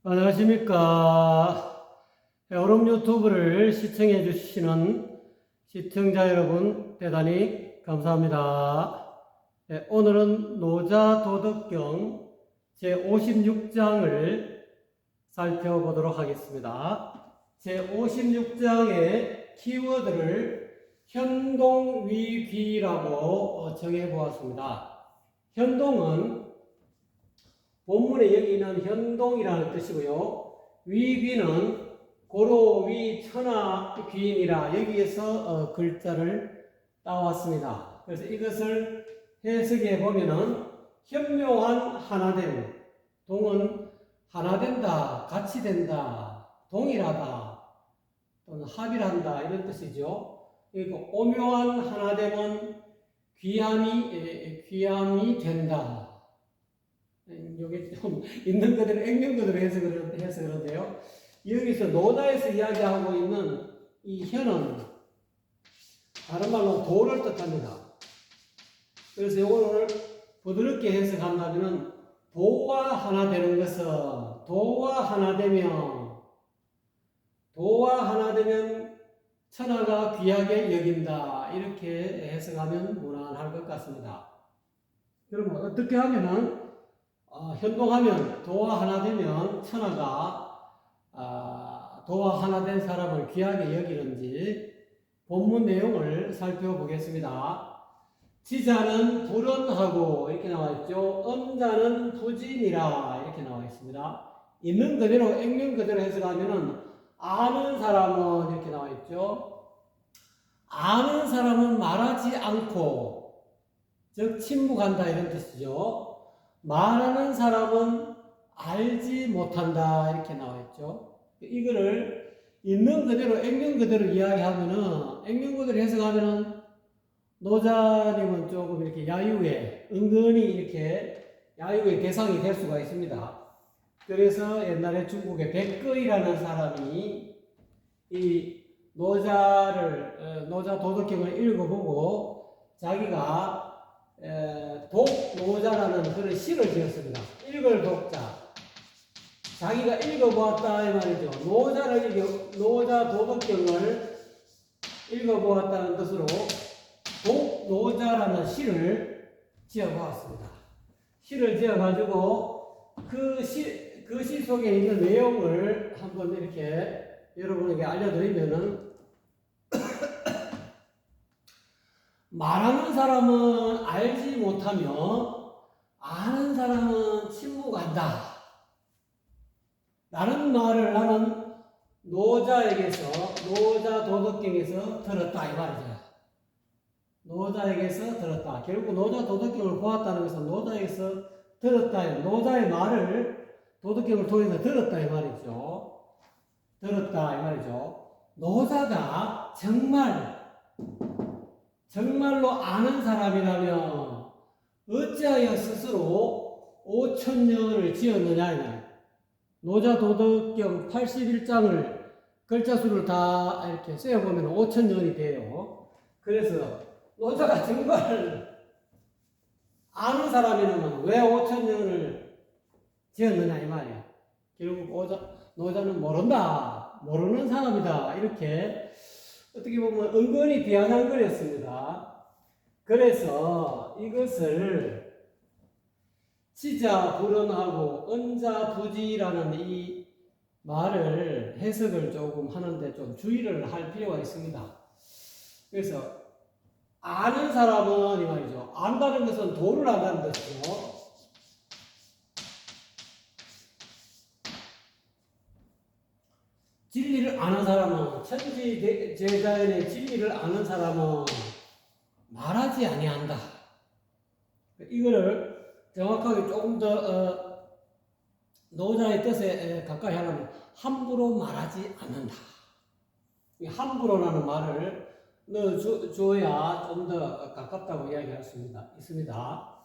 안녕하십니까. 여름 유튜브를 시청해 주시는 시청자 여러분 대단히 감사합니다. 오늘은 노자도덕경 제56장을 살펴보도록 하겠습니다. 제56장의 키워드를 현동위귀라고 정해보았습니다. 현동은 본문에 여기 있는 현동이라는 뜻이고요. 위귀는 고로 위 천하 귀인이라 여기에서 글자를 따왔습니다. 그래서 이것을 해석해 보면은 현묘한 하나됨, 동은 하나된다, 같이 된다, 동일하다, 또는 합일한다 이런 뜻이죠. 그리고 오묘한 하나됨은 귀함이 된다. 이게 좀 있는 그대로 액면 그대로 해서 그런데요. 여기서 노자에서 이야기하고 있는 이 현은 다른 말로 도를 뜻합니다. 그래서 이거를 부드럽게 해석한다면은 도와 하나 되는 것은 도와 하나 되면 천하가 귀하게 여긴다 이렇게 해석하면 무난할 것 같습니다. 그러면 어떻게 하면은 현동하면 도와 하나 되면 천하가 도와 하나 된 사람을 귀하게 여기는지 본문 내용을 살펴보겠습니다. 지자는 불언하고 이렇게 나와 있죠. 음자는 부진이라 이렇게 나와 있습니다. 있는 그대로 액면 그대로 해석하면은 아는 사람은 이렇게 나와 있죠. 아는 사람은 말하지 않고 즉 침묵한다 이런 뜻이죠. 말하는 사람은 알지 못한다 이렇게 나와 있죠. 이거를 있는 그대로 액면 그대로 이야기하면은 액면 그대로 해석하면은 노자님은 조금 이렇게 야유에 은근히 이렇게 야유의 대상이 될 수가 있습니다. 그래서 옛날에 중국의 백거이라는 사람이 이 노자 도덕경을 읽어보고 자기가 독노자라는 그런 시를 지었습니다. 읽을 독자. 자기가 읽어보았다 이 말이죠. 노자 도덕경을 읽어보았다는 뜻으로 독노자라는 시를 지어보았습니다. 시를 지어가지고 그 시 속에 있는 내용을 한번 이렇게 여러분에게 알려드리면은 말하는 사람은 알지 못하며 아는 사람은 침묵한다. 라는 말을 나는 노자 도덕경에서 들었다 이 말이죠. 노자에게서 들었다. 결국 노자 도덕경을 보았다는 것은 노자에게서 들었다. 노자의 말을 도덕경을 통해서 들었다 이 말이죠. 들었다 이 말이죠. 노자가 정말로 아는 사람이라면 어찌하여 스스로 5천년을 지었느냐. 노자 도덕경 81장을 글자수를 다 이렇게 세어보면 5천년이 돼요. 그래서 노자가 정말 아는 사람이라면 왜 5천년을 지었느냐 이 말이야. 결국 노자는 모르는 사람이다 이렇게 어떻게 보면 은근히 비아냥거렸습니다. 그래서 이것을 지자 불언하고 은자 부지라는 이 말을 해석을 조금 하는데 좀 주의를 할 필요가 있습니다. 그래서 아는 사람은 이 말이죠. 안다는 것은 도를 안다는 뜻이죠. 진리를 아는 사람은 천지 제자연의 진리를 아는 사람은 말하지 아니한다. 이거를 정확하게 조금 더 노자의 뜻에 가까이 하려면 함부로 말하지 않는다. 이 함부로라는 말을 넣어줘야 좀 더 가깝다고 이야기할 수 있습니다.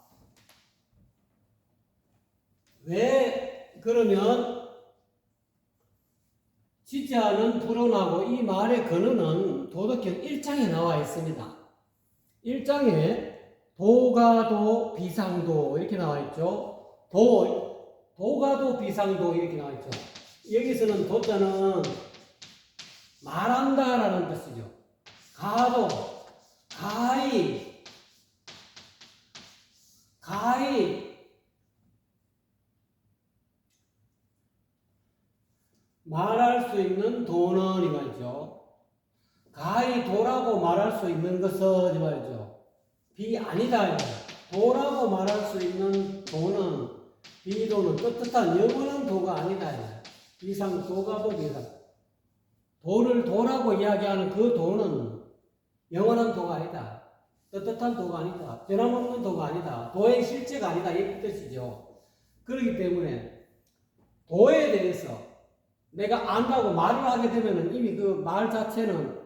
왜 그러면 지자는 불언하고 이 말의 근원은 도덕경 1장에 나와 있습니다. 1장에 도가도 비상도 이렇게 나와 있죠. 도가도 비상도 이렇게 나와 있죠. 여기서는 도자는 말한다라는 뜻이죠. 가도, 가히 말할 수 있는 도는 이 말이죠. 가히 도라고 말할 수 있는 것은 이 말이죠. 비 아니다. 도라고 말할 수 있는 도는 비도는 떳떳한 영원한 도가 아니다. 비상 도가도 비상. 도를 도라고 이야기하는 그 도는 영원한 도가 아니다. 떳떳한 도가 아니다. 변함없는 도가 아니다. 도의 실체가 아니다. 이 뜻이죠. 그렇기 때문에 도에 대해서 내가 안다고 말을 하게 되면 이미 그 말 자체는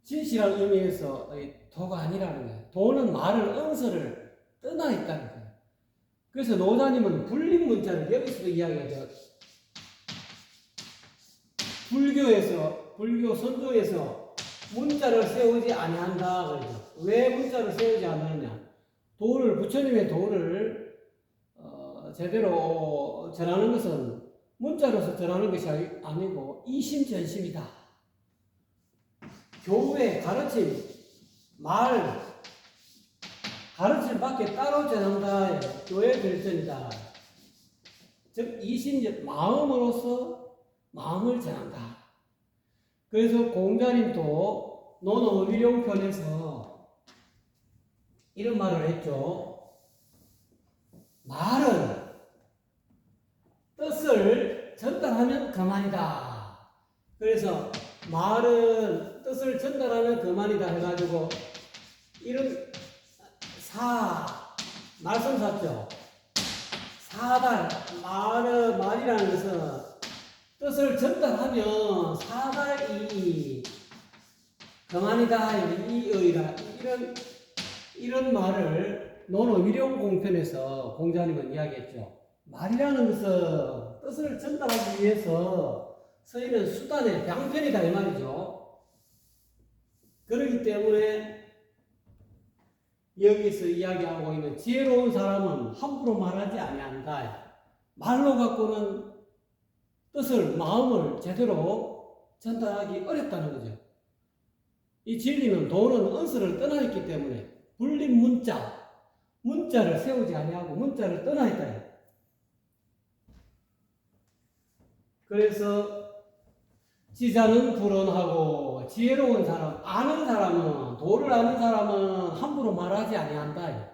진실한 의미에서 도가 아니라는 거예요. 도는 말을 응서를 떠나 있다는 거예요. 그래서 노자님은 불림 문자를 여기서도 이야기하죠. 불교 선조에서 문자를 세우지 아니한다 그러죠. 왜 문자를 세우지 않느냐? 부처님의 도를 제대로 전하는 것은 문자로서 전하는 것이 아니고 이심전심이다. 교회 가르침, 가르침밖에 따로 전한다. 교회 결전이다. 즉 이심전 마음으로서 마음을 전한다. 그래서 공자님도 논어의룡편에서 이런 말을 했죠. 말은 뜻을 전달하면 그만이다. 그래서 말은 뜻을 전달하면 그만이다 해가지고 이런 말씀 샀죠. 말이라는 것은 뜻을 전달하면 사달이 그만이다. 이의라. 이런 말을 논어의룡공편에서 공자님은 이야기했죠. 말이라는 것은 뜻을 전달하기 위해서 쓰이는 수단의 방편이다 이 말이죠. 그렇기 때문에 여기서 이야기하고 있는 지혜로운 사람은 함부로 말하지 아니한다. 말로 갖고는 뜻을, 마음을 제대로 전달하기 어렵다는 거죠. 이 진리는 도는 은서를 떠나 있기 때문에 불린 문자를 세우지 아니하고 문자를 떠나 있다. 그래서 지자는 불언하고 지혜로운 사람, 도를 아는 사람은 함부로 말하지 아니한다.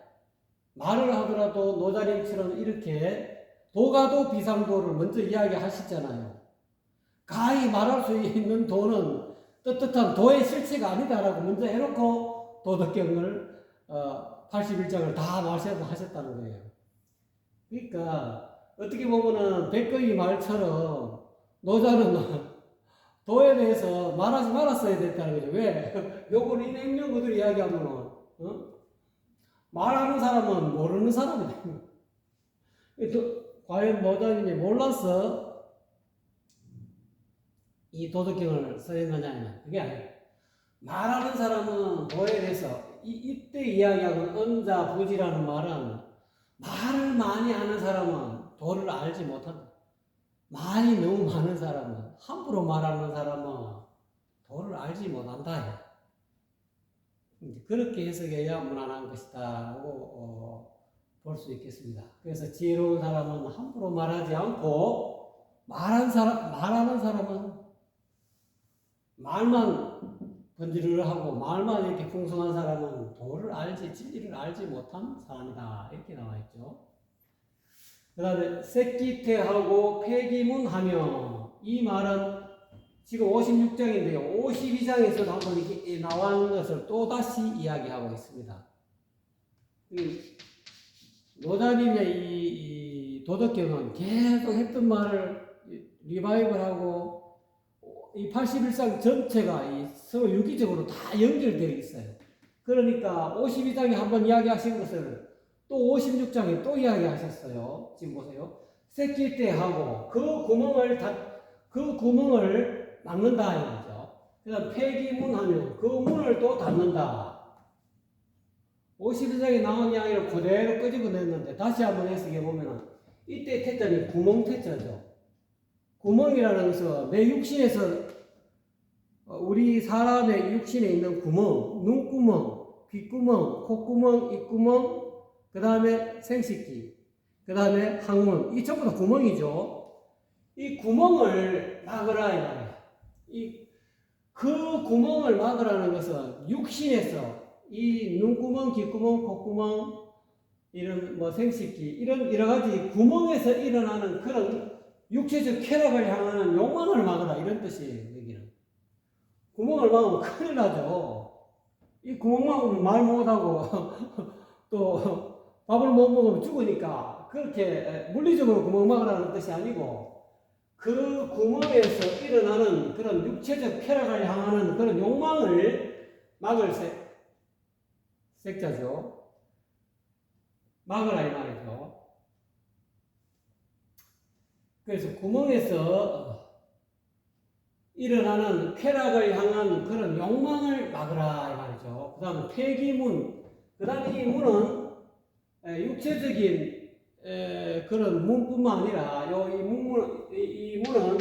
말을 하더라도 노자님처럼 이렇게 도가도 비상도를 먼저 이야기하시잖아요. 가히 말할 수 있는 도는 떳떳한 도의 실체가 아니다라고 먼저 해놓고 도덕경을 81장을 다 말씀하셨다는 거예요. 그러니까 어떻게 보면은 백거이 말처럼 노자는 도에 대해서 말하지 말았어야 됐다는 거죠. 왜? 요걸 인행명구들 이야기하면은 말하는 사람은 모르는 사람이다. 과연 노자님이 몰라서 이 도덕경을 써있느냐면 그게 아니에요. 말하는 사람은 도에 대해서 이때 이야기하는 은자 부지라는 말은 말을 많이 하는 사람은 도를 알지 못한다. 말이 너무 많은 사람은, 함부로 말하는 사람은 도를 알지 못한다. 그렇게 해석해야 무난한 것이다 라고 볼 수 있겠습니다. 그래서 지혜로운 사람은 함부로 말하지 않고 말하는 사람은 말만 번지르르하고 말만 이렇게 풍성한 사람은 도를 알지 진리를 알지 못한 사람이다. 이렇게 나와 있죠. 그 다음에 새끼태하고 폐기문하며, 이 말은 지금 56장인데요. 52장에서도 한번 이렇게 나온 것을 또다시 이야기하고 있습니다. 노자님의 이 도덕경은 계속 했던 말을 리바이벌하고 이 81장 전체가 이 서로 유기적으로 다 연결되어 있어요. 그러니까 52장에 한번 이야기하신 것을 또 56장에 또 이야기하셨어요. 지금 보세요. 새끼 때 하고 그 구멍을 막는다 이거죠. 그다음 폐기문 하면 그 문을 또 닫는다. 51장에 나온 이야기를 그대로 끄집어냈는데 다시 한번 해석해 보면은 이때 태자는 구멍 태자죠. 구멍이라는 것은 내 육신에서 우리 사람의 육신에 있는 구멍, 눈구멍, 귓구멍, 콧구멍, 입구멍, 그 다음에 생식기, 그 다음에 항문, 이 전부 다 구멍이죠. 이 구멍을 막으라 이 말이야. 그 구멍을 막으라는 것은 육신에서 이 눈구멍, 귓구멍, 콧구멍, 이런 뭐 생식기, 이런 여러 가지 구멍에서 일어나는 그런 육체적 쾌락을 향하는 욕망을 막으라 이런 뜻이에요. 여기는 구멍을 막으면 큰일 나죠. 이 구멍 막으면 말 못하고 또 밥을 못 먹으면 죽으니까 그렇게 물리적으로 구멍 막으라는 뜻이 아니고 그 구멍에서 일어나는 그런 육체적 쾌락을 향하는 그런 욕망을 막을 색자죠. 막으라 이 말이죠. 그래서 구멍에서 일어나는 쾌락을 향한 그런 욕망을 막으라 이 말이죠. 그 다음에 폐기문, 그 다음에 이 문은 육체적인 그런 문뿐만 아니라 이 문은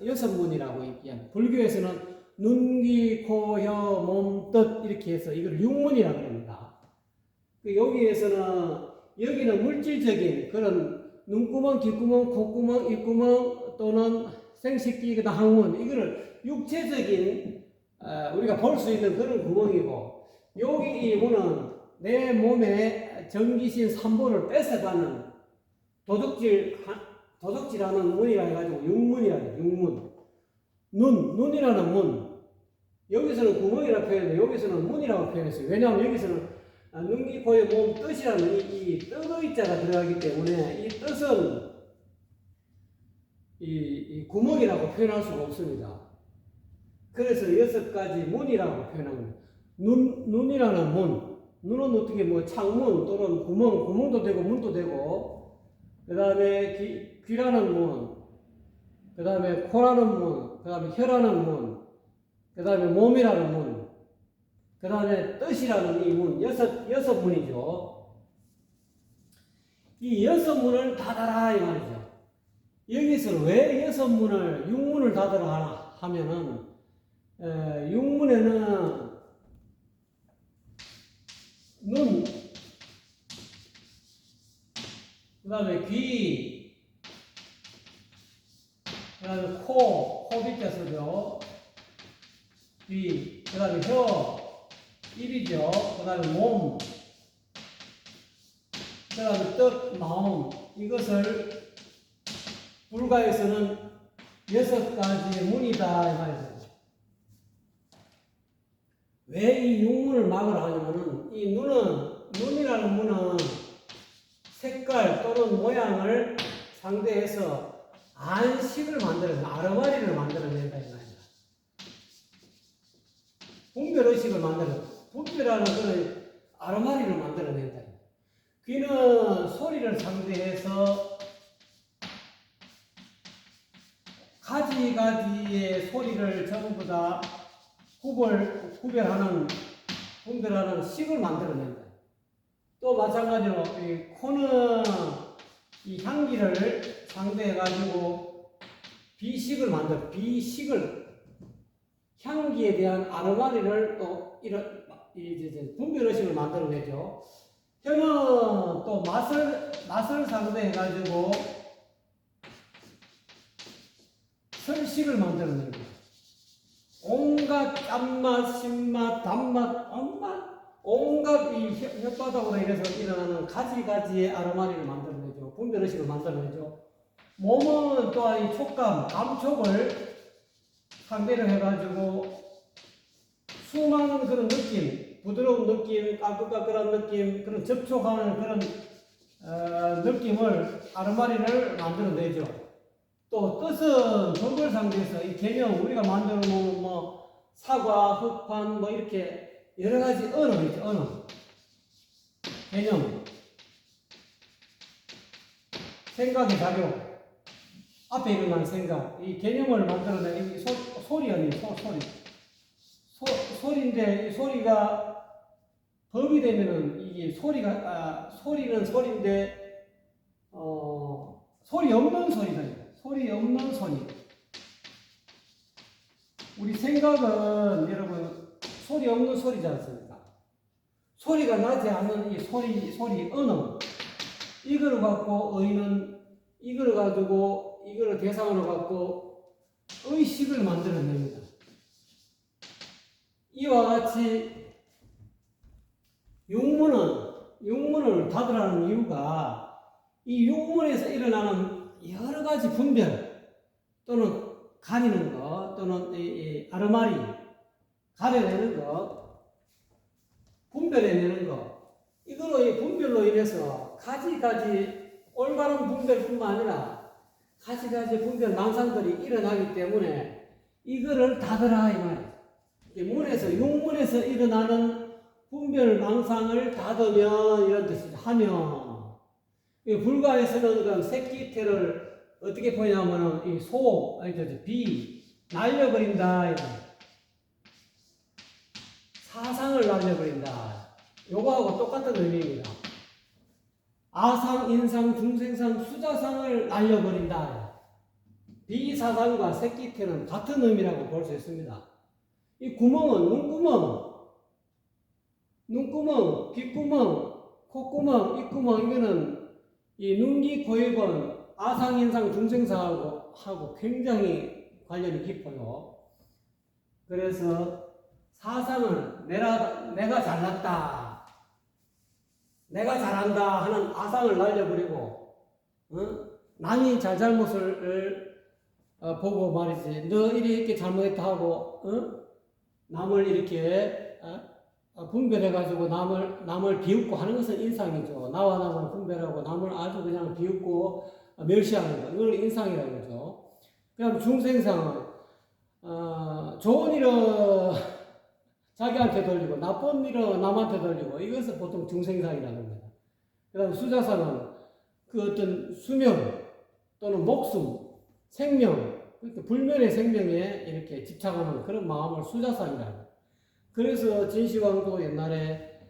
여섯 문이라고 얘기합니다. 불교에서는 눈, 귀, 코, 혀, 몸, 뜻 이렇게 해서 이걸 육문이라고 합니다. 여기는 물질적인 그런 눈구멍, 귓구멍, 콧구멍, 입구멍 또는 생식기, 그다음 항문 이거를 육체적인 우리가 볼 수 있는 그런 구멍이고 여기 이 문은 내 몸에 전기신 3보를 뺏어가는 도둑질하는 문이라 해가지고 육문이라 해요. 육문. 눈이라는 문. 여기서는 구멍이라고 표현해요. 여기서는 문이라고 표현했어요. 왜냐하면 여기서는 눈, 귀, 코, 몸, 뜻이라는 이 뜻의자가 들어가기 때문에 이 뜻은 이 구멍이라고 표현할 수가 없습니다. 그래서 6가지 문이라고 표현합니다. 눈이라는 문. 눈은 어떻게 뭐 창문 또는 구멍도 되고 문도 되고, 그 다음에 귀라는 문, 그 다음에 코라는 문, 그 다음에 혀라는 문, 그 다음에 몸이라는 문, 그 다음에 뜻이라는 이 문, 여섯 문이죠. 이 6문을 닫아라 이 말이죠. 여기서 왜 6문을, 6문을 닫아라 하면은, 6문에는 눈, 그 다음에 귀, 그 다음에 코 밑에 쓰죠. 귀, 그 다음에 혀, 입이죠. 그 다음에 몸, 그 다음에 뜻, 마음, 이것을 불가에서는 6가지의 문이다 이 말이죠. 왜 이 6문을 막으라 하냐면은 이 눈이라는 문은 색깔 또는 모양을 상대해서 안식을 만들어서 아르마리를 만들어낸다 이 말이야. 분별의식을 분별하는 그런 아르마리를 만들어낸다. 귀는 소리를 상대해서 가지가지의 소리를 전부 다 분별하는 식을 만들어낸다. 또 마찬가지로 이 코는 이 향기를 상대해가지고 비식을 향기에 대한 아르마리를 또 분별의식을 만들어내죠. 혀는 또 맛을 상대해가지고 설식을 만들어냅니다. 온갖 짠맛, 신맛, 단맛, 온갖 이 혓바닥으로 인해서 일어나는 가지가지의 아르마리를 만들어내죠. 분별의식을 만들어내죠. 몸은 또한 이 촉감, 감촉을 상대를 해가지고 수많은 그런 느낌, 부드러운 느낌, 까끌까끌한 느낌, 그런 접촉하는 그런 느낌을 아르마리를 만들어내죠. 또 뜻은 그걸 상대해서 이 개념 우리가 만들어 놓은 뭐 사과, 흑판 뭐 이렇게 여러 가지 언어 개념, 생각의 작용, 앞에 일어난 생각, 이 개념을 만들어낸 이 소리 아니에요, 소리인데 이 소리가 법이 되면은 이게 소리는 소리인데 소리 없는 소리다. 소리 없는 소리. 우리 생각은 여러분 소리 없는 소리지 않습니까? 소리가 나지 않는 이 소리 언어. 이걸 갖고 이걸 가지고 이걸 대상으로 갖고 의식을 만들어냅니다. 이와 같이 육문을 닫으라는 이유가 이 육문에서 일어나는 여러 가지 분별 또는 가리는 것 또는 이 아르마리 가려내는 것 분별해내는 것 이거로 이 분별로 인해서 가지가지 올바른 분별뿐만 아니라 가지가지 분별 망상들이 일어나기 때문에 이거를 닫으라 이 말이에요. 육문에서 일어나는 분별 망상을 닫으면 이런 뜻이죠. 하면 불가에서는 그 새끼태를 어떻게 보냐면은 비 날려버린다. 사상을 날려버린다. 요거하고 똑같은 의미입니다. 아상, 인상, 중생상, 수자상을 날려버린다. 비사상과 새끼태는 같은 의미라고 볼 수 있습니다. 이 구멍은 눈구멍, 귓구멍, 콧구멍, 입구멍 이거는 이 눈기, 고입은 아상, 인상, 중생상하고 굉장히 관련이 깊어요. 그래서 사상을 내가 잘났다, 내가 잘한다 하는 아상을 날려버리고 남이 잘못을 보고 말이지 너 이렇게 잘못했다 하고 남을 이렇게 분별해가지고 남을 비웃고 하는 것은 인상이죠. 나와 남을 분별하고 남을 아주 그냥 비웃고 멸시하는 거 이걸 인상이라고 그러죠. 그럼 중생상은 좋은 일은 자기한테 돌리고 나쁜 일은 남한테 돌리고 이것을 보통 중생상이라고 합니다. 그 다음 수자상은 그 어떤 수명 또는 목숨, 생명, 그러니까 불멸의 생명에 이렇게 집착하는 그런 마음을 수자상이라고. 그래서 진시황도 옛날에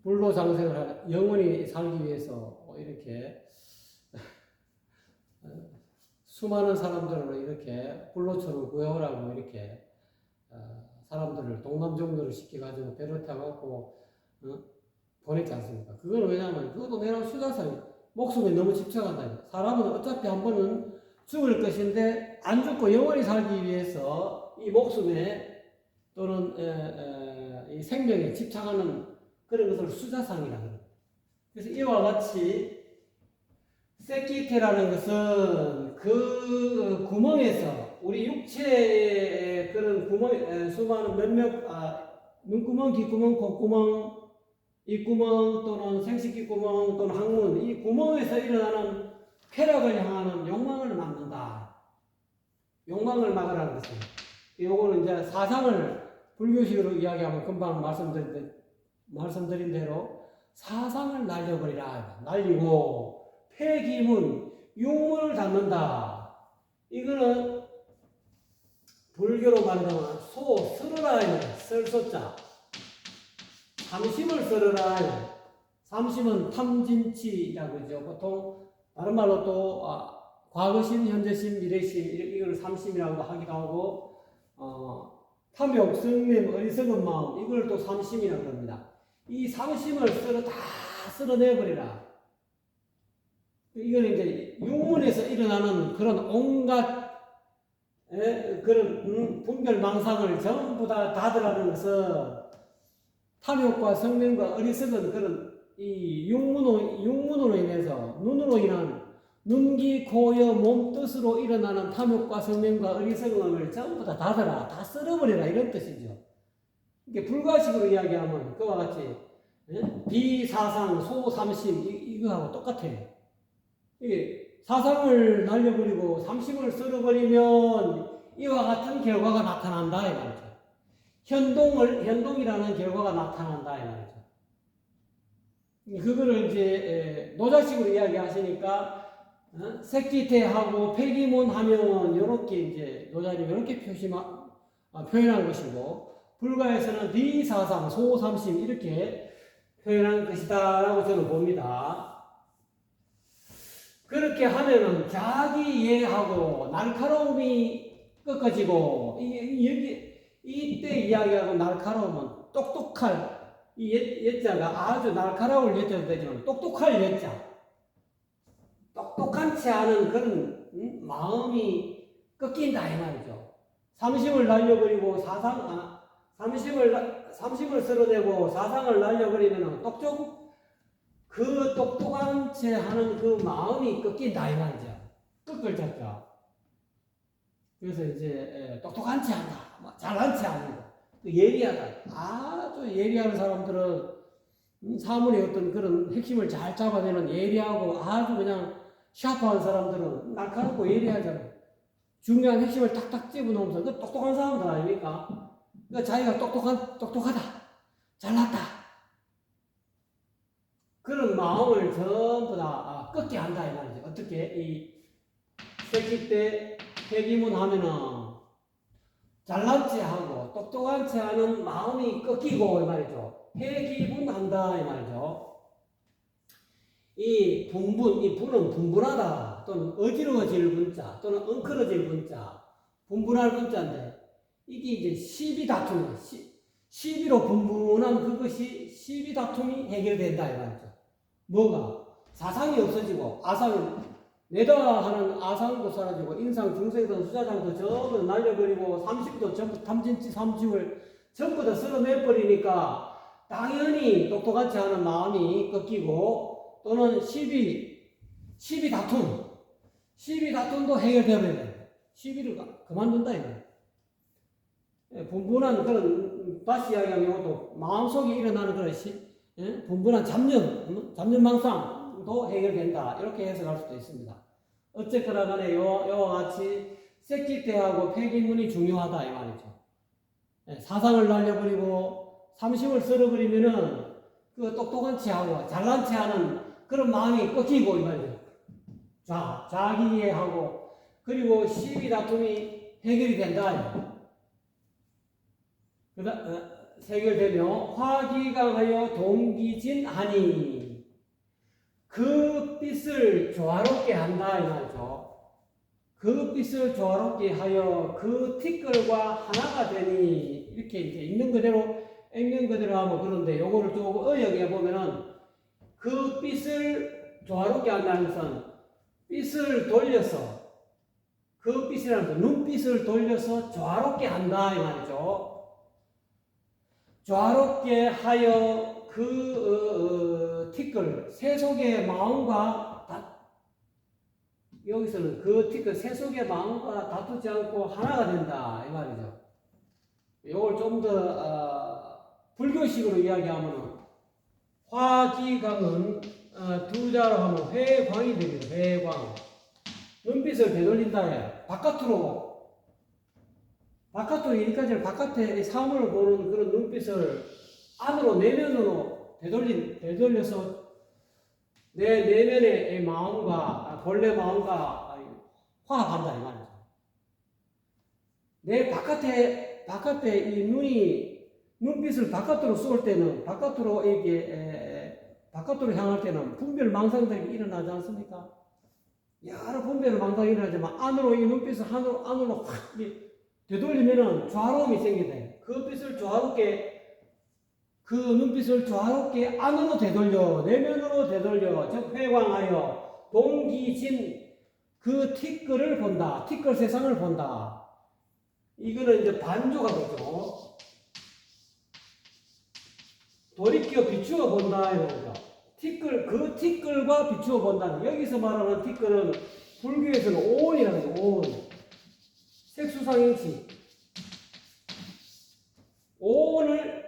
불로 장생을 하는 영원히 살기 위해서 이렇게 수많은 사람들을 이렇게 불로처럼 구해오라고 이렇게 사람들을 동남종로를 시켜가지고 배를 타갖고 보냈지 않습니까? 그건 왜냐하면 그것도 내가 수자상이 목숨에 너무 집착한다. 사람은 어차피 한 번은 죽을 것인데 안 죽고 영원히 살기 위해서 이 목숨에 또는 이 생명에 집착하는 그런 것을 수자상이라고 합니다. 그래서 이와 같이 새끼태라는 것은 그 구멍에서 우리 육체의 그런 구멍 수많은 눈구멍, 귓구멍, 콧구멍, 입구멍 또는 생식기구멍 또는 항문 이 구멍에서 일어나는 쾌락을 향하는 욕망을 막는다. 욕망을 막으라는 것입니다. 요거는 이제 사상을 불교식으로 이야기하면 금방 말씀드린 대로 사상을 날려버리라. 날리고 폐기문, 육문을 닫는다. 이거는 불교로 말하면 쓸어라. 쓸소자. 삼심을 쓸어라. 삼심은 탐진치라고 하죠. 보통 다른 말로 또 과거심, 현재심, 미래심 이걸 삼심이라고 하기도 하고 탐욕, 성냄, 어리석은 마음 이걸 또 삼심이라고 합니다. 이 삼심을 다 쓸어내버리라. 이건 이제 육문에서 일어나는 그런 온갖 그런 분별망상을 전부 다 닫으라는 것은 탐욕과 성냄과 어리석은 그런 이 육문으로 인해서 눈으로 인한 눈기, 고여, 몸뜻으로 일어나는 탐욕과 성냄과 어리석음을 전부 다 닫아라, 다 쓸어버려라 이런 뜻이죠. 이게 불가식으로 이야기하면 그와 같이 비사상, 소삼심 이거하고 똑같아요. 이게 사상을 날려버리고 삼심을 쓸어버리면 이와 같은 결과가 나타난다 이 말이죠. 현동이라는 결과가 나타난다 이 말이죠. 그거를 이제 노자식으로 이야기하시니까 색기태하고 폐기문 하면 요렇게 이제 노자님 요렇게 표현한 것이고 불가에서는 비사상 소삼심 이렇게 표현한 것이다 라고 저는 봅니다. 그렇게 하면은 자기 이해하고 날카로움이 꺾어지고 이때 이야기하고 날카로움은 똑똑할 이 예자가 아주 날카로울 예자도 되지만 똑똑할 예자 똑똑한치 않은 그런 마음이 꺾인다 이 말이죠. 삼심을 날려버리고 삼심을 쓸어내고 사상을 날려버리면 그 똑똑한 채 하는 그 마음이 꺾인다 이 말이죠. 꺾을 자자. 그래서 이제 똑똑한 채 한다, 잘난 채 아니고 예리하다. 아주 예리한 사람들은 사물의 어떤 그런 핵심을 잘 잡아내는 예리하고 아주 그냥 샤프한 사람들은 날카롭고 예리하잖아요. 중요한 핵심을 탁탁 집어넣으면서 그 똑똑한 사람들 아닙니까? 그러니까 자기가 똑똑하다, 잘났다. 그런 마음을 전부 다 꺾게 한다 이 말이죠. 어떻게 이 새끼 때 폐기문 하면은 잘난 체 하고 똑똑한 체 하는 마음이 꺾이고 이 말이죠. 폐기문한다 이 말이죠. 이 분은 분분하다 또는 어지러워질 분자 또는 엉클어질 분자 분분할 분자인데 이게 이제 시비 다툼 시비로 분분한 그것이 시비 다툼이 해결된다 이 말이죠. 뭐가 사상이 없어지고 내다 하는 아상도 사라지고 인상 중생도 수자장도 전부 날려버리고 30도 전부 탐진치 30을 전부 다 쓸어내버리니까 당연히 똑똑하지 않은 마음이 꺾이고 또는 시비 다툼도 해결되어야 돼. 시비를 그만둔다 이거야. 분분한 그런 다시 이야기하면 이것도 마음속에 일어나는 그런 분분한 잡념망상도 해결된다. 이렇게 해석할 수도 있습니다. 어쨌거나 간에 요와 같이 색기태하고 폐기문이 중요하다 이 말이죠. 사상을 날려버리고 삼심을 쓸어버리면은 그 똑똑한 체하고 잘난 체하는 그런 마음이 꺾이고 이 말이죠. 자기 이해하고 그리고 시비 다툼이 해결이 된다. 해결되며 화기강하여 동기진하니 그 빛을 조화롭게 한다 이 말이죠. 그 빛을 조화롭게 하여 그 티끌과 하나가 되니 이렇게 이제 있는 그대로 하면 그런데 요거를 조금 어여겨 보면은 그 빛을 조화롭게 한다는 것은 빛을 돌려서 그 빛이라는 것 눈빛을 돌려서 조화롭게 한다 이 말이죠. 조화롭게 하여 그 티끌 세속의 마음과 여기서는 그 티끌 세속의 마음과 다투지 않고 하나가 된다 이 말이죠. 이걸 좀 더 불교식으로 이야기하면 화기강은 두 자로 하면 회광이 됩니다. 회광. 눈빛을 되돌린다 해. 바깥으로 여기까지 바깥에 사물을 보는 그런 눈빛을 안으로 내면으로 되돌려서 내 내면의 마음과 본래 마음과 화합한다 이 말이죠. 내 바깥에 이 눈빛을 바깥으로 쏠 때는 바깥으로 향할 때는 분별 망상들이 일어나지 않습니까? 여러 분별 망상이 일어나지만 안으로 이 눈빛을 안으로 확 되돌리면은 조화로움이 생기대. 그 눈빛을 조화롭게 안으로 되돌려 내면으로 되돌려 즉 회광하여 동기진 그 티끌을 본다. 티끌 세상을 본다. 이거는 이제 반조가 되죠. 돌이켜 비추어 본다 이거죠. 그 티끌과 비추어 본다는 여기서 말하는 티끌은 불교에서는 오온이라는 거예요. 오온. 색수상행치. 오온을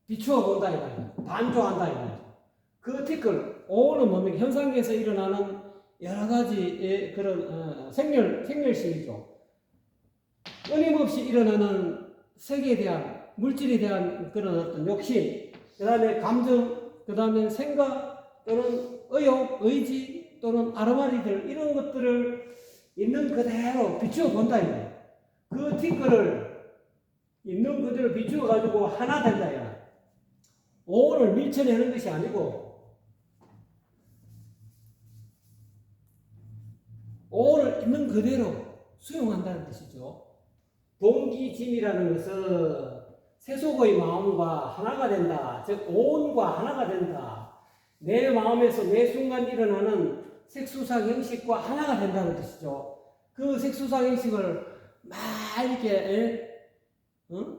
비추어 본다 이거예요. 반조한다 이거예요. 그 티끌 오온은 뭡니까? 현상계에서 일어나는 여러 가지 그런 생멸식이죠. 끊임없이 일어나는 색에 대한 물질에 대한 그런 어떤 욕심, 그 다음에 감정, 그 다음에 생각 또는 의욕, 의지 또는 아르마니들 이런 것들을 있는 그대로 비추어 본다 이거예요. 그 티끌을 있는 그대로 비추어 가지고 하나 된다 이거예요. 오온을 밀쳐내는 것이 아니고 오온을 있는 그대로 수용한다는 뜻이죠. 동기짐이라는 것은 세속의 마음과 하나가 된다. 즉 오온과 하나가 된다. 내 마음에서 매 순간 일어나는 색수상 형식과 하나가 된다는 뜻이죠. 그 색수상 형식을 막 이렇게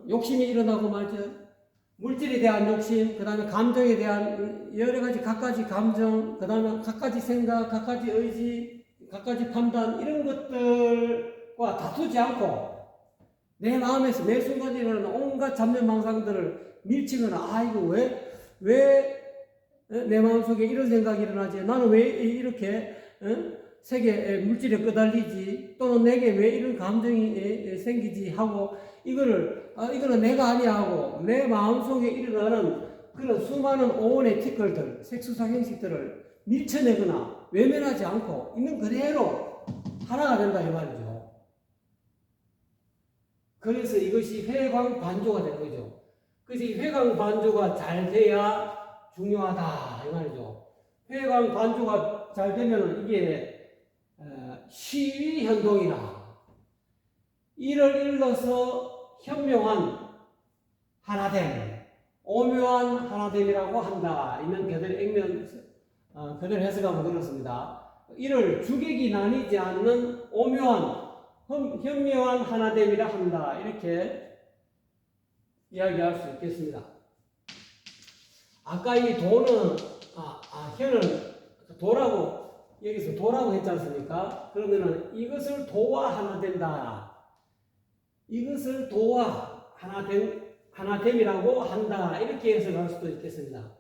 욕심이 일어나고 말이죠. 물질에 대한 욕심, 그 다음에 감정에 대한 여러 가지 각가지 감정, 그 다음에 각가지 생각, 각가지 의지, 각가지 판단 이런 것들과 다투지 않고 내 마음에서 매 순간 일어나는 온갖 잡념망상들을 밀치거나 이거 왜 내 마음속에 이런 생각이 일어나지? 나는 왜 이렇게 세계 물질에 끄달리지? 또는 내게 왜 이런 감정이 생기지? 하고 이거는 내가 아니야 하고 내 마음속에 일어나는 그런 수많은 오온의 티끌들, 색수상 형식들을 밀쳐내거나 외면하지 않고 있는 그대로 하나가 된다 이 말이죠. 그래서 이것이 회광반조가 되는 거죠. 그래서 이 회광반조가 잘 돼야 중요하다 이 말이죠. 회광반조가 잘 되면 이게 시위현동이라 이를 일러서 현명한 하나됨, 오묘한 하나됨이라고 한다. 이는 그대로 해석하면 그렇습니다. 이를 주객이 나뉘지 않는 오묘한 현묘한 하나됨이라 한다. 이렇게 이야기할 수 있겠습니다. 아까 이 도는 현을 도라고 여기서 도라고 했지 않습니까? 그러면은 이것을 도와 하나 된다. 이것을 도와 하나됨이라고 한다. 이렇게 해석할 수도 있겠습니다.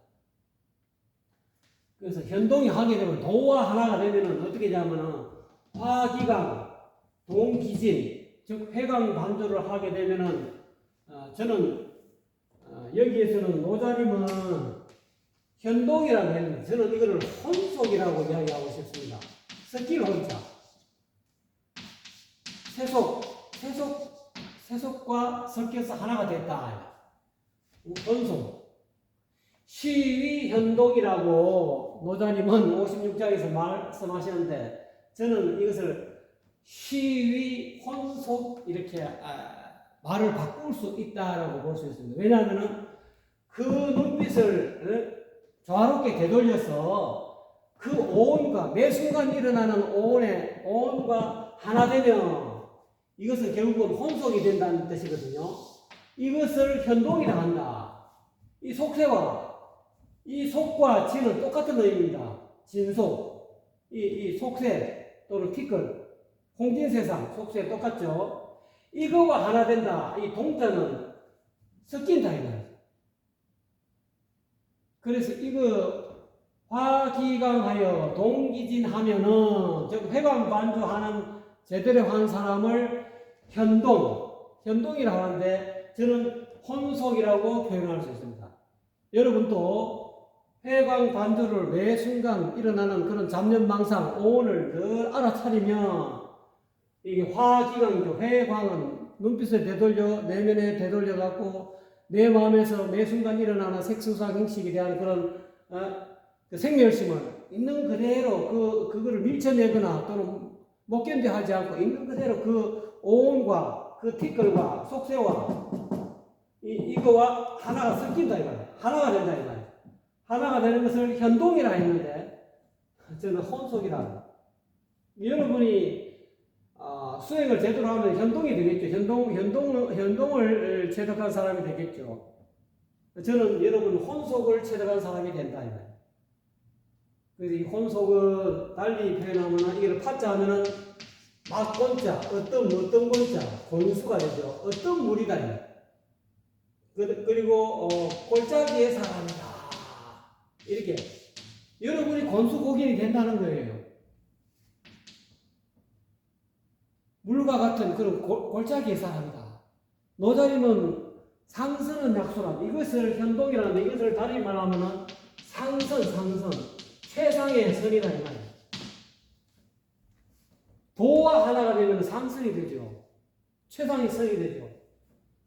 그래서 현동이 하게 되면 도와 하나가 되면은 어떻게 되냐면은 화기강 동기진 즉 회광반조를 하게 되면은 저는 여기에서는 노자님은 현동이라고 했는데 저는 이거를 혼속이라고 이야기하고 싶습니다. 섞인 혼자 세속과 섞여서 하나가 됐다. 혼속 시위현동이라고 노자님은 56장에서 말씀하시는데 저는 이것을 시위혼속 이렇게 말을 바꿀 수 있다라고 볼 수 있습니다. 왜냐하면 그 눈빛을 조화롭게 되돌려서 그 오온과 매 순간 일어나는 오온의 오온과 하나 되면 이것은 결국은 혼속이 된다는 뜻이거든요. 이것을 현동이라 한다. 이 속세와 이 속과 진은 똑같은 의미입니다. 진속, 이 속세 또는 티끌, 홍진세상, 속세 똑같죠. 이거와 하나 된다. 이 동자는 섞인다 이 말이죠. 그래서 이거 화기강하여 동기진하면은 즉 회광반조하는 제대로 한 사람을 현동이라고 하는데 저는 혼속이라고 표현할 수 있습니다. 여러분도 회광반조를 매 순간 일어나는 그런 잡념망상 오온을 늘 알아차리면 이게 화기강이죠. 회광은 눈빛을 되돌려 내면에 되돌려 갖고 내 마음에서 매 순간 일어나는 색수상 형식에 대한 그런 그 생멸심을 있는 그대로 그거를 밀쳐내거나 또는 못 견뎌하지 않고 있는 그대로 그 오온과 그 티끌과 속세와 이거와 하나가 섞인다 이거예요. 하나가 된다 이거예요. 하나가 되는 것을 현동이라 했는데 저는 혼속이라 합니다. 여러분이 수행을 제대로 하면 현동이 되겠죠. 현동을 체득한 사람이 되겠죠. 저는 여러분 혼속을 체득한 사람이 된다 이거예요. 그래서 이 혼속은 달리 표현하면 이걸 파자 하면은 막곤자 어떤 곤자 곤수가 되죠. 어떤 물이다 이거예요. 그리고 골짜기의 사람이다 이렇게 여러분이 곤수고긴이 된다는 거예요. 물과 같은 그런 골짜기의 사람이다. 노자님은 상선은 약소라. 이것을 현동이라는데 이것을 다르게 말하면은 상선 최상의 선이다 이 말이에요. 도와 하나가 되면 상선이 되죠. 최상의 선이 되죠.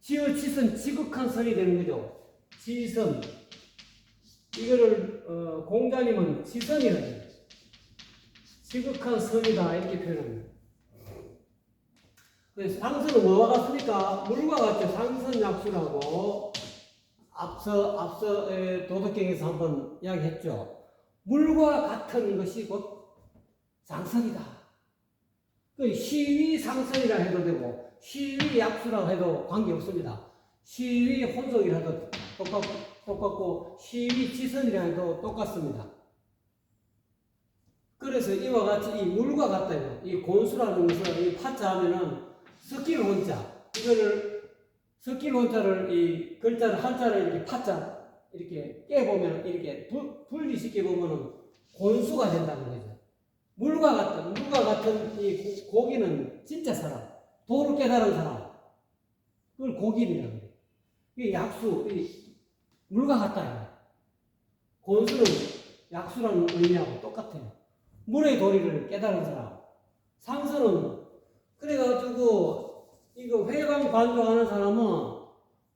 지어 지선 지극한 선이 되는 거죠. 지선. 이거를 공자님은 지선이라고 해요. 지극한 선이다 이렇게 표현합니다. 그래서 상선은 뭐와 같습니까? 물과 같죠. 상선약수라고 앞서 도덕경에서 한번 이야기했죠. 물과 같은 것이 곧 상선이다. 시위 상선이라 해도 되고 시위 약수라고 해도 관계없습니다. 시위 혼속이라 해도 똑같고 시위 지선이라 해도 똑같습니다. 그래서 이와 같이 이 물과 같다요. 이 곤수라는 것은 이 파자 하면은 섞일 원자, 이거를 섞일 원자를 이 글자를 한자를 이렇게 파자 이렇게 깨보면 이렇게 분리시켜 보면은 곤수가 된다는 거죠. 물과 같은 이 고기는 진짜 사람, 도를 깨달은 사람, 그걸 고기라는 거예요. 이 약수, 이 물과 같다. 곤수는 약수라는 의미하고 똑같아요. 물의 도리를 깨달은 사람. 상선은 그래가지고 이거 회광반조하는 사람은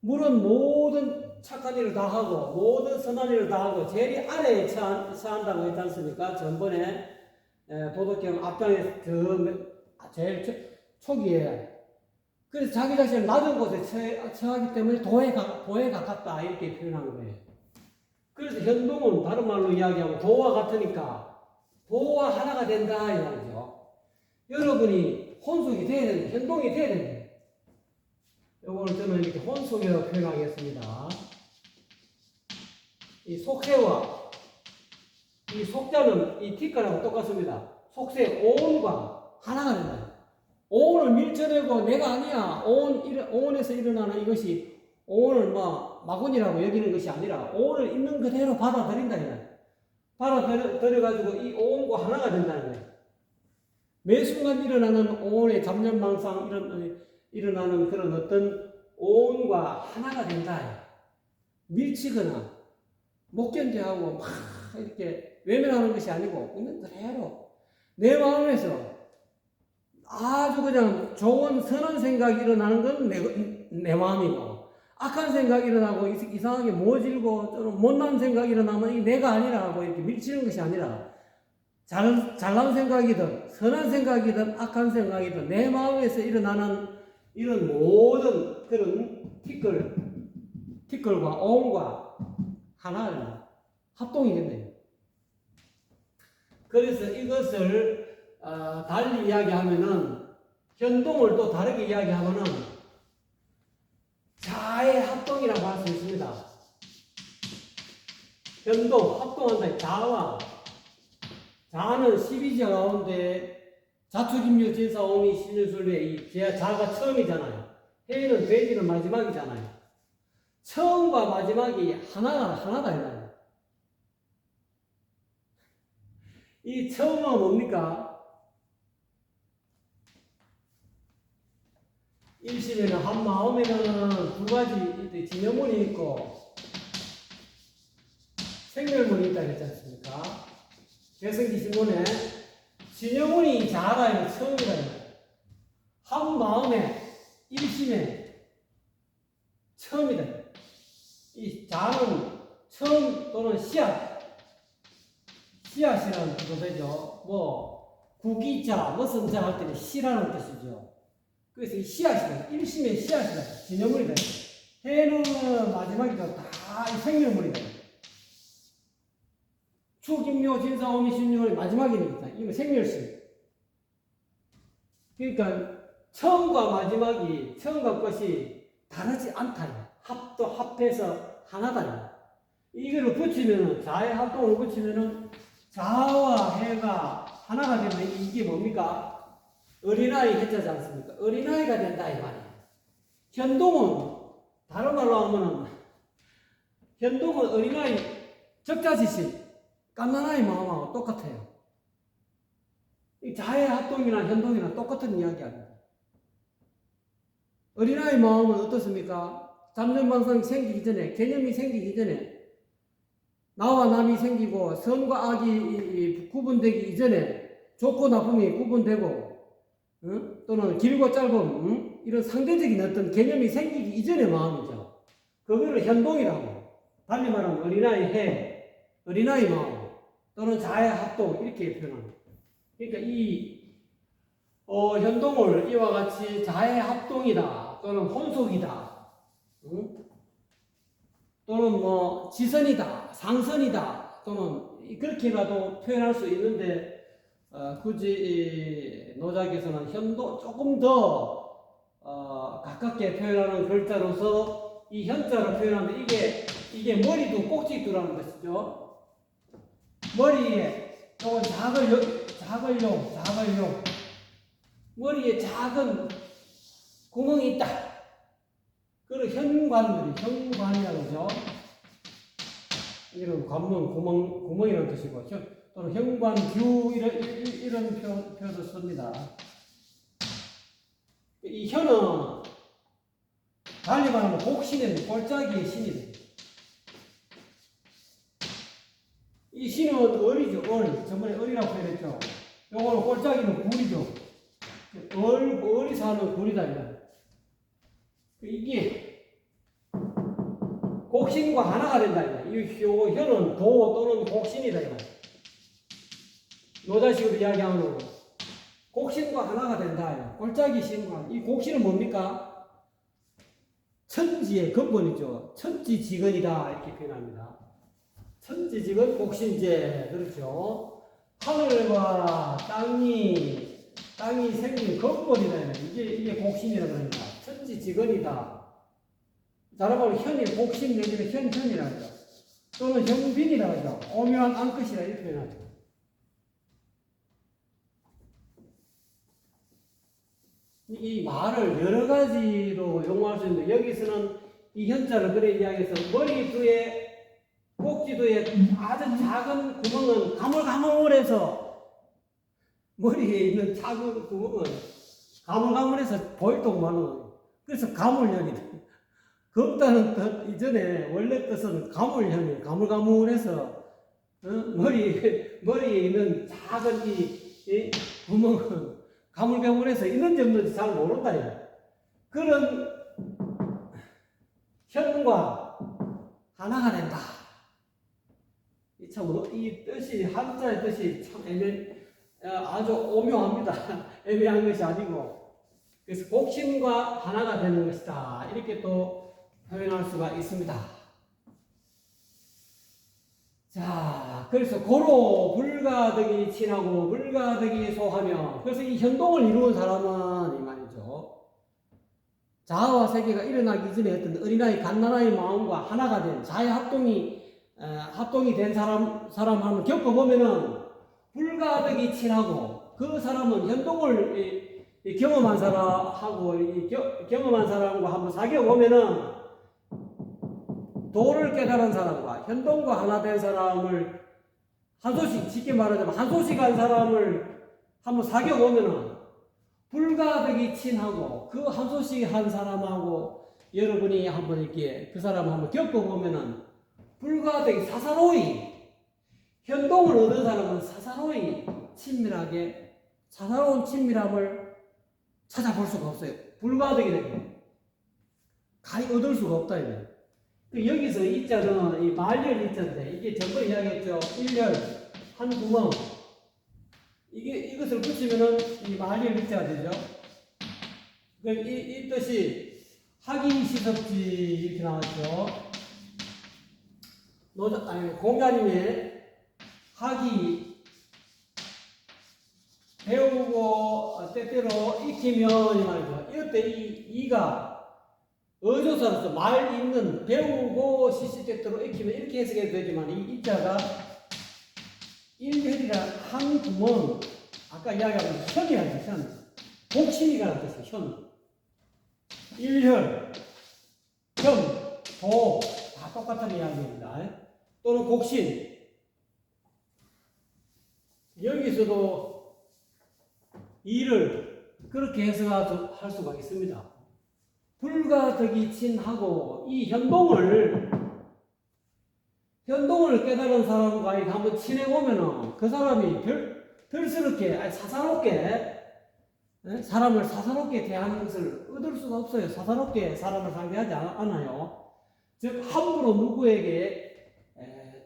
물은 모든 착한 일을 다 하고 모든 선한 일을 다 하고 제일 아래에 처한다고 했지 않습니까? 전번에 도덕경 앞장에 제일 초기에. 그래서 자기 자신을 낮은 곳에 처하기 때문에 도에 가깝다 이렇게 표현한 거예요. 그래서 현동은 다른 말로 이야기하면 도와 같으니까 도와 하나가 된다 이 말이죠. 여러분이 혼속이 돼야 되는, 현동이 돼야 되는. 요거를 저는 이렇게 혼속이라고 표현하겠습니다. 이 속세와 이 속자는 이 뒷가라고 똑같습니다. 속세 오온과 하나가 된다. 오온을 밀쳐내고 내가 아니야. 오온에서 일어나는 이것이 오온을 마군이라고 여기는 것이 아니라 오온을 있는 그대로 받아들인다. 받아들여가지고 이 오온과 하나가 된다는 거예요. 매 순간 일어나는 오온의 잡념망상 일어나는 그런 어떤 오온과 하나가 된다. 밀치거나 못 견뎌하고 막 이렇게 외면하는 것이 아니고 있는 그대로 내 마음에서 아주 그냥 좋은 선한 생각이 일어나는 건 내 마음이고 악한 생각이 일어나고 이상하게 모질고 또는 못난 생각이 일어나면 이 내가 아니라고 이렇게 밀치는 것이 아니라 잘난 생각이든 선한 생각이든 악한 생각이든 내 마음에서 일어나는 이런 모든 그런 티끌과 오온과 하나가 합동이 된대요. 그래서 이것을 달리 이야기하면은 현동을 또 다르게 이야기하면은 자의 합동이라고 할 수 있습니다. 현동, 합동한다. 자는 12자 가운데 자축임류 진사오미 신유술의 이 자가 처음이잖아요. 해는 돼지는 마지막이잖아요. 처음과 마지막이 하나다. 이 처음은 뭡니까? 일심에는 한 마음에는 두 가지 진여문이 있고 생멸문이 있다 그랬지 않습니까? 개성기 신문에 진여문이 자아가 처음이다. 한 마음에 일심에 처음이다. 이 자아는 처음 또는 씨앗이라는 뜻도 되죠. 구기자, 무슨 자 할 때는 씨라는 뜻이죠. 그래서 이 씨앗이다. 일심의 씨앗이다. 진여물이다. 해는 마지막이다. 다 생명물이다. 축임묘 진사오미 신유물이 마지막이니까. 이거 생멸심. 그러니까 처음과 마지막이 처음과 끝이 다르지 않다. 합해서 하나다. 이거를 붙이면은 자의 합동을 붙이면은 자와 해가 하나가 되면 이게 뭡니까? 어린아이 해자지 않습니까? 어린아이가 된다 이 말이에요. 현동은 다른 말로 하면은 현동은 어린아이 적자지식 갓난아이 마음하고 똑같아요. 이 자의 합동이나 현동이나 똑같은 이야기입니다. 어린아이 마음은 어떻습니까? 잡념망상이 생기기 전에, 개념이 생기기 전에, 나와 남이 생기고 선과 악이 구분되기 이전에 좋고 나쁨이 구분되고 또는 길고 짧은 이런 상대적인 어떤 개념이 생기기 이전의 마음이죠. 그거를 현동이라고. 달리 말하면 어린아이 해, 어린아이 마음 또는 자의 합동 이렇게 표현합니다. 그러니까 이 현동을 이와 같이 자의 합동이다 또는 혼속이다 또는 뭐 지선이다 상선이다 또는 그렇게라도 표현할 수 있는데 굳이 노작에서는 현도 조금 더 가깝게 표현하는 글자로서 이 현자로 표현하는데 이게 머리도 꼭지두라는 것이죠. 머리에 조금 작을용 머리에 작은 구멍이 있다. 그런 현관이라고 그러죠. 이런 관문 구멍이라는 뜻이고 또는 현관규 이런 표현도 씁니다. 이 현은 달리 말하면 곡신은 골짜기의 신이 됩니다. 이 신은 을이죠. 저번에 을이라고 표현했죠. 요거는 골짜기는 굴이죠. 을이 사는 굴이다. 이게 곡신과 하나가 된다. 이 현은 도 또는 곡신이다. 노자식으로 이야기하는 곡신과 하나가 된다. 골짜기 신과 이 곡신은 뭡니까? 천지의 근본이죠. 천지지근이다 이렇게 표현합니다. 천지지근 곡신제 그렇죠. 하늘과 땅이 생긴 근본이다. 이게 곡신이라 그럽니다. 천지지근이다. 다른 말로 현이 곡신 내지는 현이라 하죠. 또는 현빈이라 하죠. 오묘한 암끝이라 이렇게 표현하죠. 이 말을 여러 가지로 용어할 수 있는데 여기서는 이 현자를 그래 이야기해서 머리두에 꼭지두에 아주 작은 구멍은 가물가물해서 머리에 있는 작은 구멍은 가물가물해서 보일동만은 그래서 가물현이다. 검다는 뜻 이전에 원래 뜻은 가물현이 가물가물해서 머리에 있는 작은 이 구멍은 가물가물해서 있는지 없는지 잘 모른다. 그런 현과 하나가 된다. 이 뜻이 한자의 뜻이 참 아주 오묘합니다. 애매한 것이 아니고 그래서 곡신과 하나가 되는 것이다. 이렇게 또 표현할 수가 있습니다. 자, 그래서 고로 불가득이 친하고 불가득이 소하며 그래서 이 현동을 이루는 사람은 이 말이죠. 자아와 세계가 일어나기 이전에 어떤 어린아이 갓난아이 마음과 하나가 된 자의 합동이 된 사람 한번 겪어보면은 불가득이 친하고 그 사람은 현동을 경험한 사람과 한번 사귀어보면은 도를 깨달은 사람과 현동과 하나 된 사람을 한소식, 쉽게 말하자면 한소식한 사람을 한번 사귀어보면은 불가득이 친하고 그 한소식한 사람하고 여러분이 한번 이렇게 그 사람을 한번 겪어보면은 불가득이 사사로이 현동을 얻은 사람은 사사로이 친밀하게 사사로운 친밀함을 찾아볼 수가 없어요. 불가득이 되고 가히 얻을 수가 없다 이거예요. 여기서 이 자는 이 말열 이자인데 이게 전번에 이야기했죠. 일열 한 구멍 이것을 붙이면은 이 말열 이자가 되죠. 이 뜻이 하기 시섭지 이렇게 나왔죠. 공자님의 하기 배우고 때때로 익히면 이 말이죠. 이럴 때 이가 어조사로서 말 있는 배우고 시시때때로 익히면 이렇게 해석해도 되지만 이 이자가 일혈이라 한 구멍 아까 이야기한 현이라는 뜻, 현 곡신이라는 뜻이에요. 현 일혈 현 도 다 똑같은 이야기입니다. 또는 곡신 여기서도 이를 그렇게 해석할 수가 있습니다. 불가득이 친하고 이 현동을 깨달은 사람과 한번 친해보면은 그 사람이 별스럽게 사사롭게 사람을 사사롭게 대하는 것을 얻을 수가 없어요. 사사롭게 사람을 상대하지 않아요. 즉 함부로 누구에게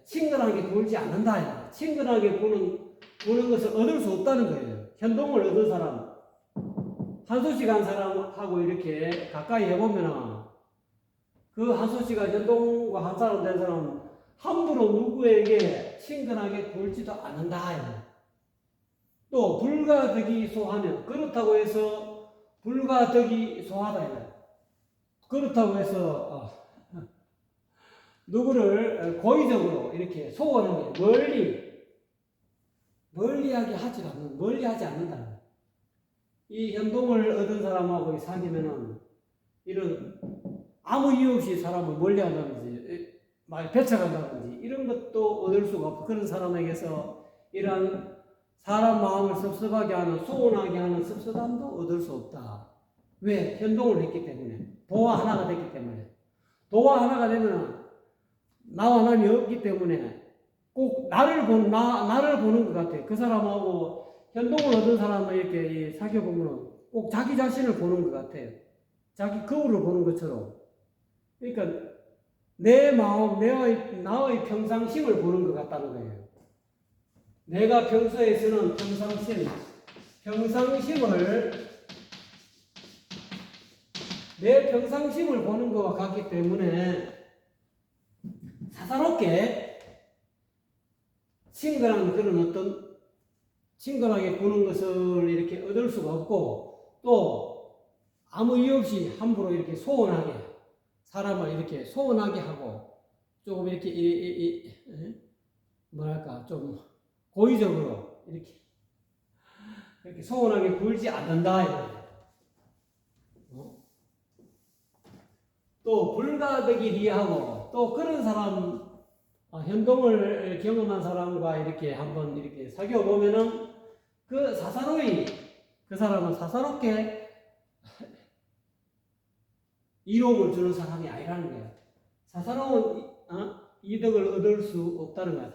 친근하게 굴지 않는다. 친근하게 구는 것을 얻을 수 없다는 거예요. 현동을 얻은 사람, 한소식 한 사람하고 이렇게 가까이 해보면 그 한소식과 현동과 한 사람 된 사람은 함부로 누구에게 친근하게 굴지도 않는다. 또 불가덕이 소하면, 그렇다고 해서 불가덕이 소하다. 그렇다고 해서 누구를 고의적으로 이렇게 소원하게 멀리하게 멀리하지 않는다. 이 현동을 얻은 사람하고 사귀면은 이런 아무 이유 없이 사람을 멀리한다든지 막 배척한다든지 이런 것도 얻을 수가 없고, 그런 사람에게서 이러한 사람 마음을 섭섭하게 하는, 소원하게 하는 섭섭함도 얻을 수 없다. 왜? 현동을 했기 때문에. 도와 하나가 됐기 때문에. 도와 하나가 되면 나와 남이 없기 때문에 꼭 나를 보는 것 같아. 그 사람하고 현동을 얻은 사람을 이렇게 사귀어보면 꼭 자기 자신을 보는 것 같아요. 자기 거울을 보는 것처럼. 그러니까 내 마음, 나의 평상심을 보는 것 같다는 거예요. 내가 평소에 쓰는 내 평상심을 보는 것과 같기 때문에 사사롭게 친근하게 보는 것을 이렇게 얻을 수가 없고, 또 아무 이유 없이 함부로 이렇게 사람을 이렇게 소원하게 하고, 조금 이렇게 좀 고의적으로 이렇게 소원하게 굴지 않는다. 또 불가덕이 리하고, 또 그런 사람, 현동을 경험한 사람과 이렇게 한번 이렇게 사귀어 보면은 그 사람은 사사롭게 이로움을 주는 사람이 아니라는 거예요. 사사로운 이득을 얻을 수 없다는 거예요.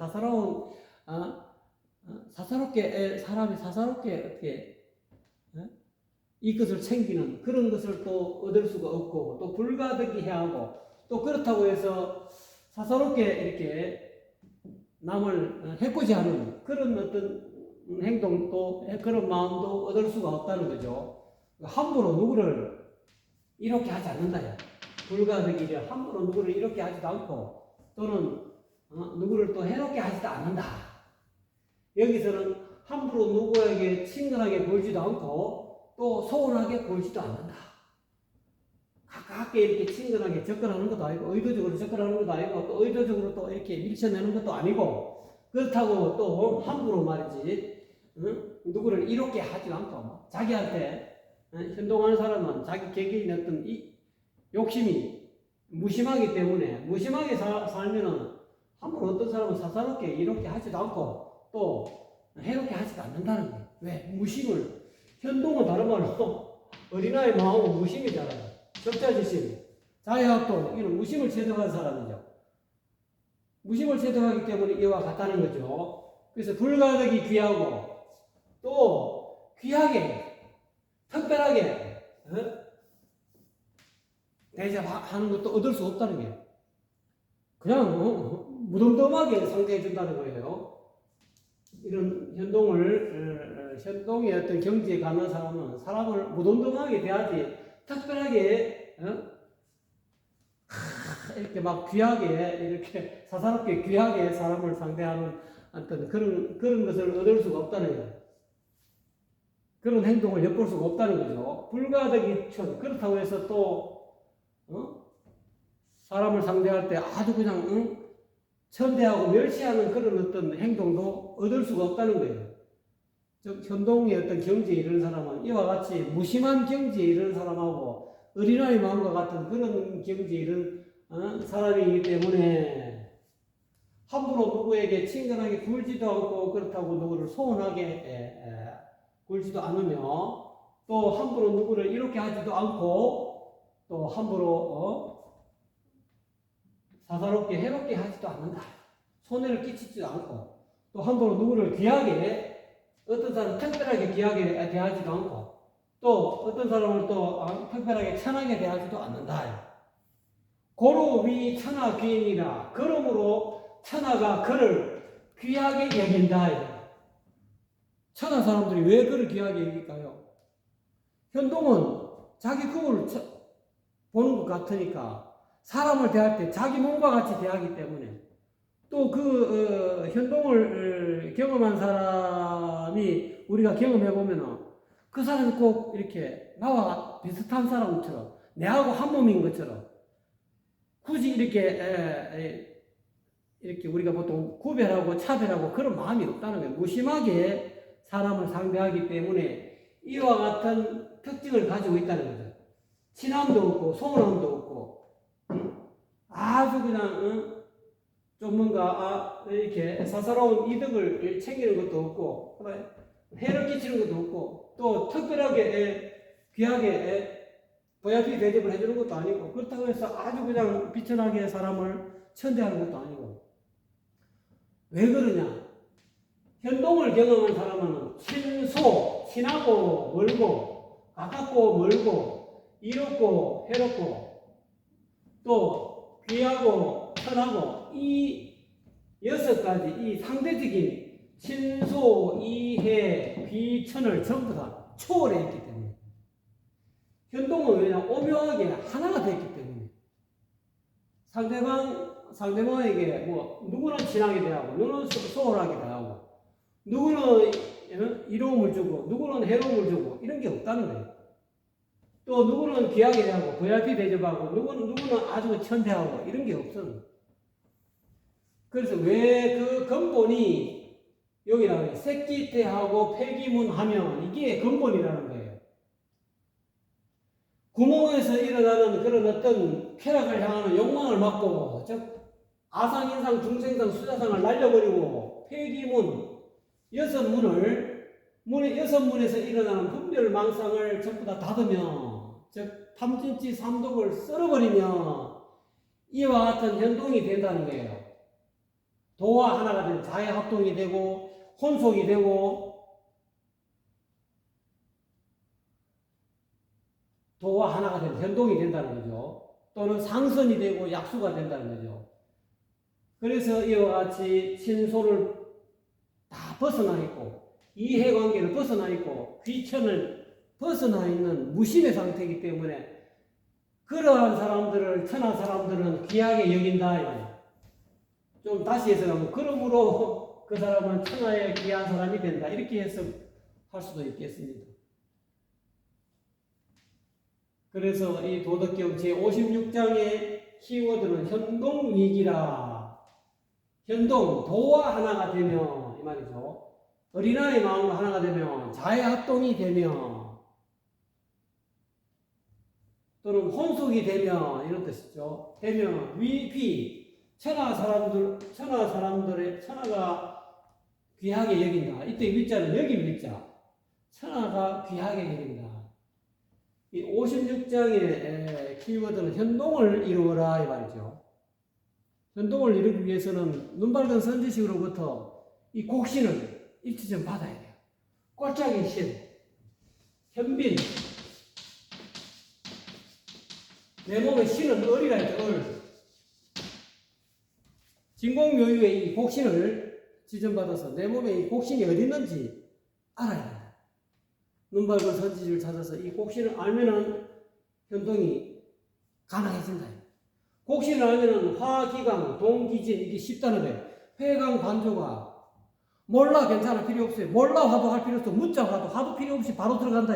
사람이 사사롭게 어떻게 이것을 챙기는 그런 것을 또 얻을 수가 없고, 또 불가덕이 해하고, 또 그렇다고 해서 사사롭게 이렇게 남을 해코지하는 그런 어떤 행동도, 그런 마음도 얻을 수가 없다는 거죠. 함부로 누구를 이렇게 하지 않는다. 불가덕이려 함부로 누구를 이렇게 하지도 않고, 또는 누구를 또 해롭게 하지도 않는다. 여기서는 함부로 누구에게 친근하게 굴지도 않고, 또 소원하게 굴지도 않는다. 가깝게 이렇게 친근하게 접근하는 것도 아니고, 의도적으로 접근하는 것도 아니고, 또 의도적으로 또 이렇게 밀쳐내는 것도 아니고, 그렇다고 또 함부로 말이지, 누구를 이렇게 하지도 않고, 자기한테 현동하는 사람은 자기 개개인 어떤 이 욕심이 무심하기 때문에, 무심하게 살면은 함부로 어떤 사람은 사사롭게 이렇게 하지도 않고, 또 해롭게 하지도 않는다는 거예요. 왜? 무심을. 현동은 다른 말로 어린아이 마음은 무심이잖아요. 적자지심, 자해학도, 이런 무심을 체득한 사람이죠. 무심을 체득하기 때문에 이와 같다는 거죠. 그래서 불가덕이 귀하고, 또 귀하게, 특별하게 대접하는 것도 얻을 수 없다는 거예요. 그냥 무덤덤하게 상대해 준다는 거예요. 이런 현동의 어떤 경지에 가는 사람은 사람을 무덤덤하게 대하지, 특별하게 이렇게 막 귀하게, 이렇게 사사롭게 귀하게 사람을 상대하는 어떤 그런 것을 얻을 수가 없다는 거예요. 그런 행동을 엿볼 수가 없다는 거죠. 불가덕이 그렇다고 해서 또 사람을 상대할 때 아주 그냥 천대하고 멸시하는 그런 어떤 행동도 얻을 수가 없다는 거예요. 즉 현동의 어떤 경지에 이르는 사람은 이와 같이 무심한 경지에 이르는 사람하고 어린아이 마음과 같은 그런 경지에 이른 사람이기 때문에 함부로 누구에게 친근하게 굴지도 않고, 그렇다고 누구를 소원하게 굴지도 않으며, 또 함부로 누구를 이렇게 하지도 않고, 또 함부로 사사롭게 해롭게 하지도 않는다. 손해를 끼치지도 않고, 또 함부로 누구를 귀하게, 어떤 사람은 특별하게 귀하게 대하지도 않고, 또 어떤 사람을 또 특별하게 천하게 대하지도 않는다. 고로 위 천하 귀인이라. 그러므로 천하가 그를 귀하게 여긴다. 천하 사람들이 왜 그를 귀하게 여길까요? 현동은 자기 급을 보는 것 같으니까 사람을 대할 때 자기 몸과 같이 대하기 때문에 또 그 현동을 경험한 사람이 우리가 경험해보면 그 사람이 꼭 이렇게 나와 비슷한 사람처럼 내하고 한 몸인 것처럼 굳이 이렇게 우리가 보통 구별하고 차별하고 그런 마음이 없다는 거예요. 무심하게 사람을 상대하기 때문에 이와 같은 특징을 가지고 있다는 거죠. 친함도 없고 소원함도 없고 아주 그냥 좀 뭔가 이렇게 사사로운 이득을 챙기는 것도 없고 해를 끼치는 것도 없고 또 특별하게 귀하게 VIP 대접을 해주는 것도 아니고 그렇다고 해서 아주 그냥 비천하게 사람을 천대하는 것도 아니고 왜 그러냐? 현동을 경험한 사람은 친소, 친하고 멀고 가깝고 멀고 이롭고 해롭고 또 귀하고 천하고 이 6가지 이 상대적인 친소, 이해, 귀천을 전부 다 초월했기 때문에 현동은 왜냐? 오묘하게 하나가 됐기 때문에 상대방에게 뭐 누구는 친하게 대하고 누구는 소홀하게 대하고 누구는 이로움을 주고 누구는 해로움을 주고 이런 게 없다는 거예요. 또 누구는 귀하게 대하고 VIP 대접하고 누구는 아주 천대하고 이런 게 없어요. 그래서 왜 그 근본이 여기 나와요. 새끼태하고 폐기문하면 이게 근본이라는 거예요. 구멍에서 일어나는 그런 어떤 쾌락을 향하는 욕망을 막고 즉 아상인상 중생상 수자상을 날려버리고 폐기문 6문에서 일어나는 분별망상을 전부 다 닫으며 즉 탐진치 삼독을 썰어버리며 이와 같은 현동이 된다는 거예요. 도와 하나가 된 자해합동이 되고 혼속이 되고 도와 하나가 된 현동이 된다는 거죠. 또는 상선이 되고 약수가 된다는 거죠. 그래서 이와 같이 친소를 다 벗어나 있고 이해관계를 벗어나 있고 귀천을 벗어나 있는 무심의 상태이기 때문에 그러한 사람들을 천하 사람들은 귀하게 여긴다. 좀 다시 해석하면 그러므로 그 사람은 천하에 귀한 사람이 된다. 이렇게 해석할 수도 있겠습니다. 그래서 이 도덕경 제56장의 키워드는 현동위기라. 현동, 도와 하나가 되며 이 말이죠. 어린아이의 마음과 하나가 되며 자해합동이 되며 또는 혼속이 되며 이런 뜻이죠. 되며 위비 천하가 귀하게 여긴다. 이때 위자는 여긴 위자. 천하가 귀하게 여긴다. 이 56장의 키워드는 현동을 이루어라 이 말이죠. 현동을 이루기 위해서는 눈밝은 선지식으로부터 이 곡신을 일치 좀 받아야 돼요. 꼴짝이 신, 현빈. 내 몸에 신은 을이라 했죠. 을. 진공묘유의 이 곡신을 지정받아서 내 몸에 이 곡신이 어디 있는지 알아야 된다. 눈밝은 선지식을 찾아서 이 곡신을 알면은 현동이 가능해진다. 곡신을 알면은 화기강, 동기진 이게 쉽다는 거예요. 회강 반조가 몰라 괜찮아 필요 없어요. 몰라 화도 할 필요 없어. 묻자 화도 필요 없이 바로 들어간다.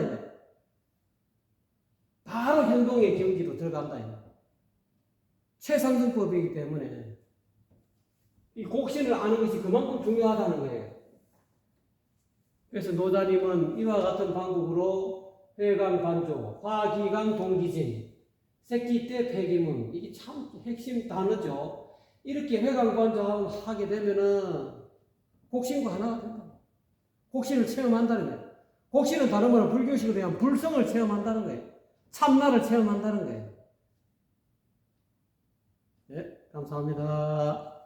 바로 현동의 경지로 들어간다. 최상승법이기 때문에 이 곡신을 아는 것이 그만큼 중요하다는 거예요. 그래서 노자님은 이와 같은 방법으로 회강 반조, 화기강 동기진, 새끼때 폐기문 이게 참 핵심 단어죠. 이렇게 회강 반조하게 되면은 곡신과 하나가 된다. 곡신을 체험한다는 거예요. 곡신은 다른 말로 불교식으로 대한 불성을 체험한다는 거예요. 참나를 체험한다는 거예요. 네, 감사합니다.